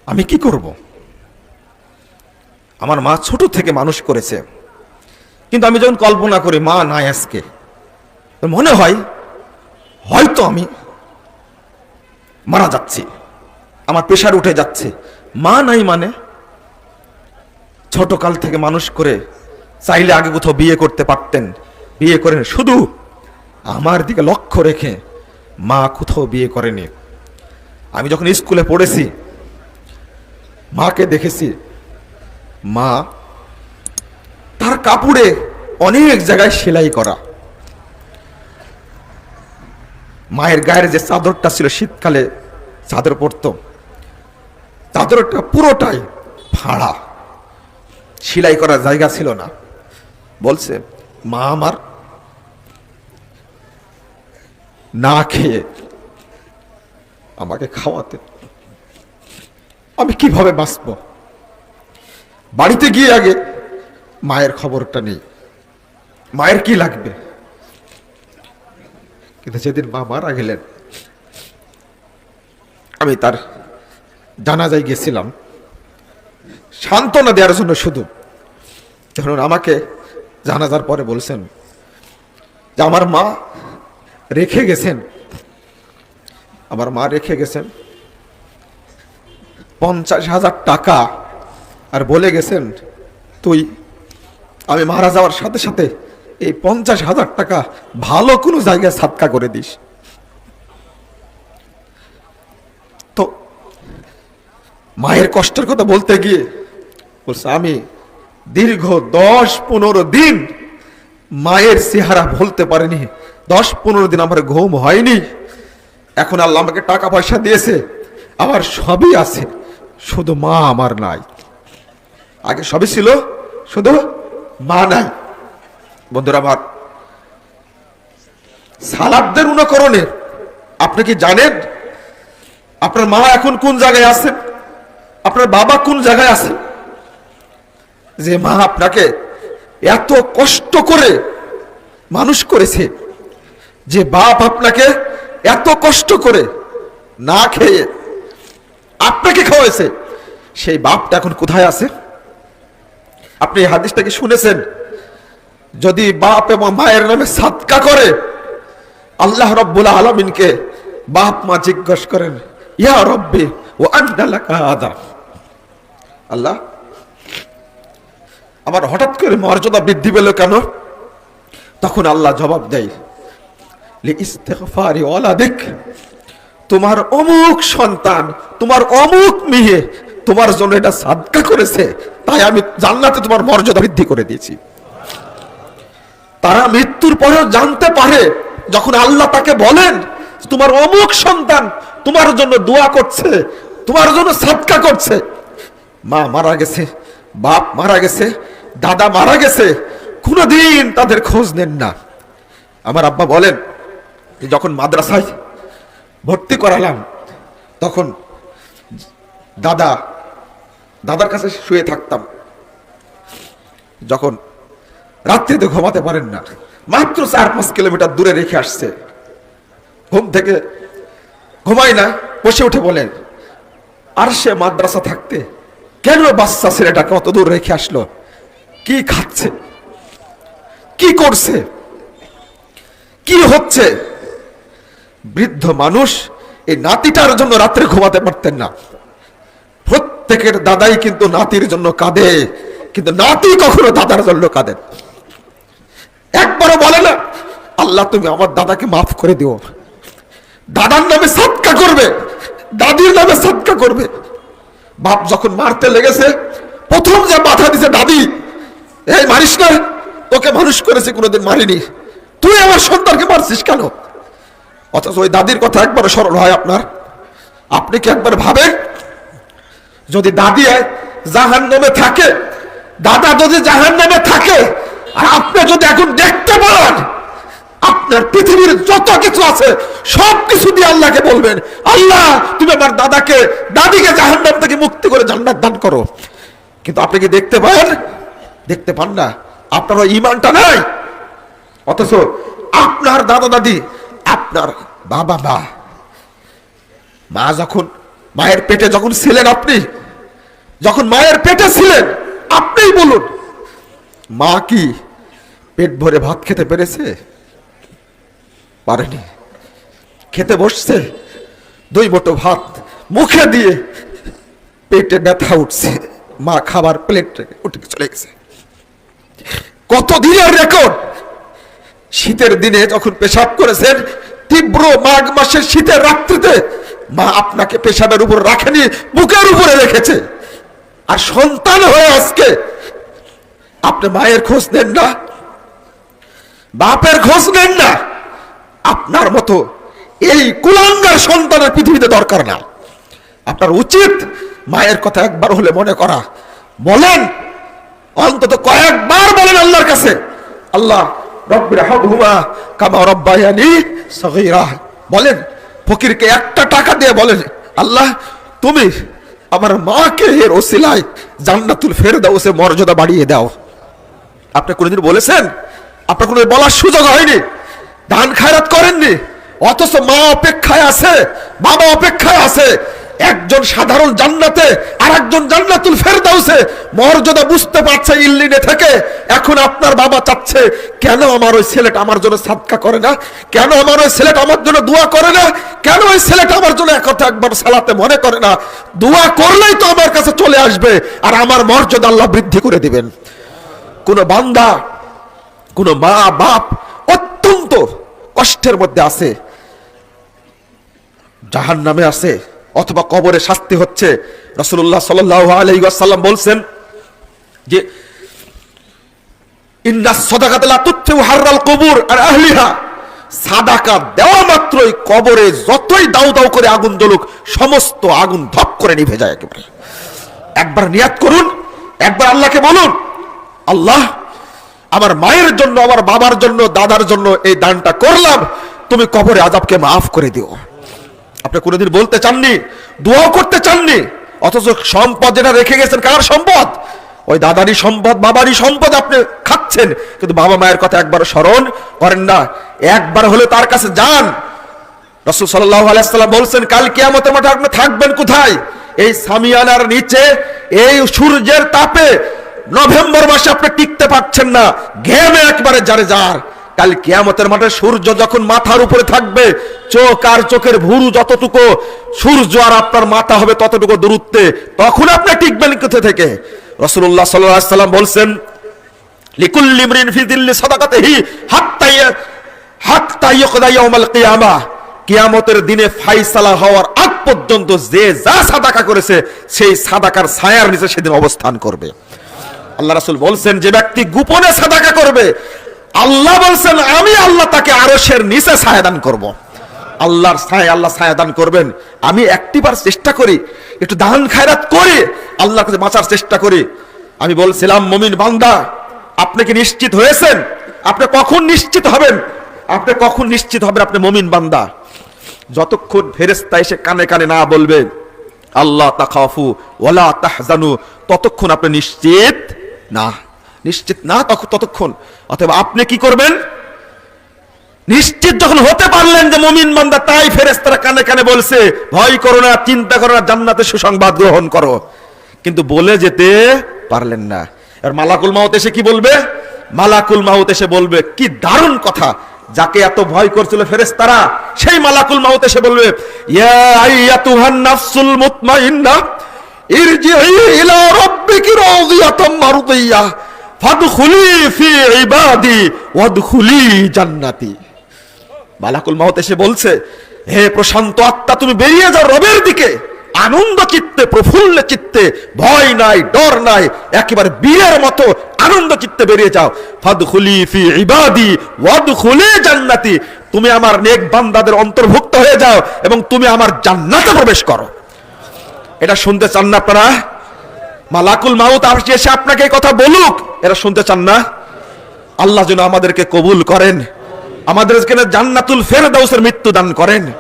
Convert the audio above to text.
আমি কি করব? আমার মা ছোট থেকে মানুষ করেছে, কিন্তু আমি যখন কল্পনা করি মা নাই আজকে, মনে হয় হয়তো আমি মারা যাচ্ছি, আমার প্রেশার উঠে যাচ্ছে। মা নাই মানে ছোট কাল থেকে মানুষ করে, চাইলে আগে কোথাও বিয়ে করতে পারতেন, বিয়ে করেন, শুধু আমার দিকে লক্ষ্য রেখে মা কোথাও বিয়ে করেনি। আমি যখন স্কুলে পড়েছি মাকে দেখেছি, মা তার কাপড়ে অনেক জায়গায় সেলাই করা। মায়ের গায়ের যে চাদরটা ছিল, শীতকালে চাদর পরতো, চাদরটা পুরোটাই ফাড়া, সেলাই করার জায়গা ছিল না। বলছে মা আমার না খেয়ে আমাকে খাওয়াতে, আমি কিভাবে বাঁচব? বাড়িতে গিয়ে আগে মায়ের খবরটা নেই, মায়ের কি লাগবে। কিন্তু যেদিন মা মারা গেলেন, আমি তার জানাজায় গেছিলাম সান্ত্বনা দেওয়ার জন্য। শুধু যখন আমাকে জানাজার পরে বলছেন যে আমার মা রেখে গেছেন, আমার মা রেখে গেছেন 50,000 টাকা, আর বলে গেছেন তুই আমি মারা যাওয়ার সাথে সাথে এই 50,000 টাকা ভালো কোনো জায়গায় সাদকা করে দিস। তো মায়ের কষ্টের কথা বলতে গিয়ে বলছে আমি দীর্ঘ 10-15 দিন মায়ের চেহারা বলতে পারিনি, 10-15 দিন আমার ঘুম হয়নি। এখন আল্লাহ আমাকে টাকা পয়সা দিয়েছে, আমার সবই আছে, শুধু মা আমার নাই। আগে সবই ছিল, শুধু মা নাই। বন্ধুরা আমার, সালাফদের অনুকরণে আপনি কি জানেন আপনার মা এখন কোন জায়গায় আছেন, আপনার বাবা কোন জায়গায় আছেন? যে মা আপনাকে এত কষ্ট করে মানুষ করেছে, যে বাপ আপনাকে এত কষ্ট করে না খেয়ে আপনাকে খাওয়াইছে, সেই বাপটা এখন কোথায় আছে? আপনি এই হাদিসটাকে শুনেছেন? যদি বাপ এবং মায়ের নামে সাদকা করে, আল্লাহ রাব্বুল আলামিনকে বাপ মা জিজ্ঞেস করেন, ইয়া রব্বি ওয়া আন্না লাকা হাদা, আল্লাহ আমার হঠাৎ করে মর্যাদা বৃদ্ধি পেল কেন? তখন আল্লাহ জবাব দেয়, লি ইস্তিগফারি ওয়ালাদিক, তোমার অমুক সন্তান, তোমার অমুক মেয়ে তোমার জন্য এটা সাদকা করেছে, তাই আমি জান্নাতে তোমার মর্যাদা বৃদ্ধি করে দিয়েছি। তারা মৃত্যুর পরেও জানতে পারে, যখন আল্লাহ তাকে বলেন তোমার অমুক সন্তান তোমার জন্য দোয়া করছে, তোমার জন্য সাদকা করছে। মা মারা গেছে, বাপ মারা গেছে, দাদা মারা গেছে, কোনদিন তাদের খোঁজ নেন না। আমার আব্বা বলেন, যখন মাদ্রাসায় ভর্তি করালাম, তখন দাদার কাছে শুয়ে থাকতাম। যখন রাত্রিতে ঘুমাতে পারেন না, মাত্র 4-5 কিলোমিটার দূরে রেখে আসছে, ঘুম থেকে ঘুমায় না, বসে উঠে বলেন, আর সে মাদ্রাসা থাকতে কেন বাচ্চা ছেলেটাকে অত দূর রেখে আসলো? কি খাচ্ছে, কি করছে, কি হচ্ছে? বৃদ্ধ মানুষ এই নাতিটার জন্য রাত্রে ঘুমাতে পারতেন না। প্রত্যেকের দাদাই কিন্তু নাতির জন্য কাঁদে, কিন্তু নাতি কখনো দাদার জন্য কাঁদেন। একবারও বলে না আল্লাহ তুমি আমার দাদাকে মাফ করে দিও। দাদার নামে সাদকা করবে, দাদির নামে সাদকা করবে। বাপ যখন মারতে লেগেছে, প্রথম যে বাধা দিছে দাদি, এই মারিস না, তোকে মানুষ করেছে, কোনোদিন মারিনি, তুই আমার সন্তানকে মারছিস কেন? অথচ ওই দাদির কথা একবার স্মরণ হয় আপনার? আপনি কি একবার ভাবেন, যদি দাদি জাহান্নামে থাকে, দাদা যদি জাহান্নামে থাকে, আর আপনি যদি এখন দেখতে পান আপনার পৃথিবীর যত কিছু আছে সব কিছু দিয়ে আল্লাহকে বলবেন, আল্লাহ তুমি আমার দাদিকে জাহান্নাম থেকে মুক্তি করে জান্নাত দান করো। কিন্তু আপনি কি দেখতে পান? দেখতে পান না, আপনার ঈমানটা নাই। অথচ আপনার দাদা দাদি, আপনার বাবা মা যখন মায়ের পেটে যখন ছিলেন আপনি, যখন মায়ের পেটে ছিলেন, আপনিই বলুন, মা কি পেট ভরে ভাত খেতে পেরেছে? পারেনি। খেতে বসছে, 2 মুঠো ভাত মুখে দিয়ে পেটে ব্যথা উঠছে, মা খাবার প্লেট উঠে চলে গেছে। কত দিনের রেকর্ড! শীতের দিনে যখন পেশাব করেছেন, তীব্র মাঘ মাসের শীতের রাত্রিতে মা আপনাকে পেশাবের উপর রাখেনি, বুকের উপরে রেখেছে। আর সন্তান হয়ে আজকে আপনি মায়ের খোঁজ নেন না, বাপের খোঁজ নেন না। আপনার মতো এই কুলাঙ্গার সন্তানের পৃথিবীতে দরকার না। আপনার উচিত মায়ের কথা একবার হলে মনে করা। বলেন, অন্তত কয়েকবার বলেন আল্লাহর কাছে, আল্লাহ রব্বির হামহুমা কামা রব্বায়ানি সগীরা। বলেন, ফকিরকে 1 টাকা দিয়ে বলেন, আল্লাহ তুমি আমার মাকে এর ওসিলায় জান্নাতুল ফেরদাউসে মর্যাদা বাড়িয়ে দাও। আপনি কোনদিন বলেছেন? আপনার কোনদিন বলার সুযোগ হয়নি, দান খায়রাত করেননি, অথচ মা অপেক্ষায় আছে, বাবা অপেক্ষায় আছে। একজন সাধারণ জান্নাতে আর একজন জান্নাতুল ফেরদাউসে মর্যাদা বুঝতে পারছে ইল্লিনে থেকে। এখন আপনার বাবা চাচ্ছে, কেন আমার ওই ছেলেটা আমার জন্য সাদকা করে না? কেন আমার ওই ছেলেটা আমার জন্য দোয়া করে না? কেন ওই ছেলেটা আমার জন্য একবার সালাতে মনে করে না? দোয়া করলেই তো আমার কাছে চলে আসবে, আর আমার মর্যাদা আল্লাহ বৃদ্ধি করে দিবেন। কোন বান্দা, কোন মা বাপ অত্যন্ত কষ্টের মধ্যে আছে, জাহান্নামে আছে, অথবা কবরে শাস্তি হচ্ছে। রাসূলুল্লাহ সাল্লাল্লাহু আলাইহি ওয়াসাল্লাম বলছেন যে ইন্নাস সাদাকাতা লা তুতফিউ হাররাল কুবুর আর আহলিহা। সাদাকা দেওয়া মাত্রই কবরে যতই দাউ দাউ করে আগুন জ্বলুক, সমস্ত আগুন ধপ করে নিভে যায় একেবারে। একবার নিয়াত করুন, একবার আল্লাহকে বলুন, আল্লাহ আমার মায়ের জন্য, আমার বাবার জন্য, দাদার জন্য এই দানটা করলাম, তুমি কবরে আযাবকে মাফ করে দিও। আপনি কোনোদিন বলতে চাননি, দোয়া করতে চাননি, অথচ সম্পদ যেটা রেখে গেছেন, কার সম্পদ? ওই দাদারই সম্পদ, বাবারই সম্পদ আপনি খাচ্ছেন, কিন্তু বাবা মায়ের কথা একবার স্মরণ করেন না। একবার হলে তার কাছে যান। রাসূল সাল্লাল্লাহু আলাইহি ওয়াসাল্লাম বলছেন, কাল কিয়ামতের মাঠে আপনি থাকবেন কোথায়? এই সামিয়ানার নিচে, এই সূর্যের তাপে নভেম্বর মাসে আপনি টিকতে পারছেন না, ঘেমে একবারে জারে যার। কাল কিয়ামতের মাঠে সূর্য যখন মাথার উপরে থাকবে, চোখ আর চোখের ভুরু যতটুকু, সূর্য আর আপনার মাথা হবে ততটুকু দূরত্বে, তখন আপনি টিকবেন কোথা থেকে? রাসূলুল্লাহ সাল্লাল্লাহু আলাইহি ওয়াসাল্লাম বলছেন, লিকুল্লি ইমরিন ফি যিল্লি সাদাকাতিহি হাত্তা ইউকদা ইয়াউমাল কিয়ামাহ। কিয়ামতের দিনে ফায়সালা হওয়ার আগ পর্যন্ত যে যা সাদাকা করেছে, সেই সাদাকার ছায়ার নিচে সেদিন অবস্থান করবে। আল্লাহ রাসূল বলছেন, যে ব্যক্তি গোপনে সাদাকা করবে, আল্লাহ বলছেন আমি আল্লাহ তাকে আরশের নিচে ছায়া দান করব। আল্লাহর ছায়া, আল্লাহ ছায়া দান করবেন। আমি একটিবার চেষ্টা করি, একটু দান খায়রাত করি, আল্লাহর কাছে বাঁচার চেষ্টা করি। আমি বলছিলাম, মুমিন বান্দা, আপনি কি নিশ্চিত হয়েছেন? আপনি কখন নিশ্চিত হবেন? আপনি কখন নিশ্চিত হবেন আপনি মুমিন বান্দা? যতক্ষণ ফেরেশতা এসে কানে কানে না বলবে আল্লাহ তাখাফু ওয়ালা তাহজানু, ততক্ষণ আপনি নিশ্চিত না, নিশ্চিত না ততক্ষণ। অথবা আপনি কি করবেন? নিশ্চিত যখন হতে পারলেন যে মুমিন বান্দা, তাই ফেরেশতারা কানে কানে বলছে, ভয় করো না, চিন্তা করো না, জান্নাতের সুসংবাদ গ্রহণ করো, কিন্তু বলে যেতে পারলেন না। আর মালাকুল মাউত এসে কি বলবে? মালাকুল মাউত এসে বলবে, কি দারুণ কথা, যাকে এত ভয় করছিল ফেরেশতারা, সেই মালাকুল মাউত এসে বলবে, ইয়া আইয়াতুহান নাফসুল মুতমাইন্নাহ ইরজিই ইলা রাব্বিকি রাদিয়াতাম মারদিয়াহ ফাদখুলি ফি ইবাদি ওয়াদখুলি জান্নাতি। মালাকুল মাউত এসে বলছে, হে প্রশান্ত আত্মা, তুমি বেরিয়ে যাও রবের দিকে, আনন্দ চিত্তে, প্রফুল্ল চিত্তে, ভয় নাই, ডর নাই, একেবারে বীরের মতো আনন্দ চিত্তে বেরিয়ে যাও। ফাদখুলি ফি ইবাদি ওয়াদখুলি জান্নাতি, তুমি আমার নেক বান্দাদের অন্তর্ভুক্ত হয়ে যাও এবং তুমি আমার জান্নাতে প্রবেশ করো। এটা শুনতে চান না আপনারা? মালাকুল মাউত এসে আপনাকে এই কথা বলুক, এটা শুনতে চান না? আল্লাহ যেন আমাদেরকে কবুল করেন, আমাদেরকে জান্নাতুল ফেরদাউসের মৃত্যু দান করেন।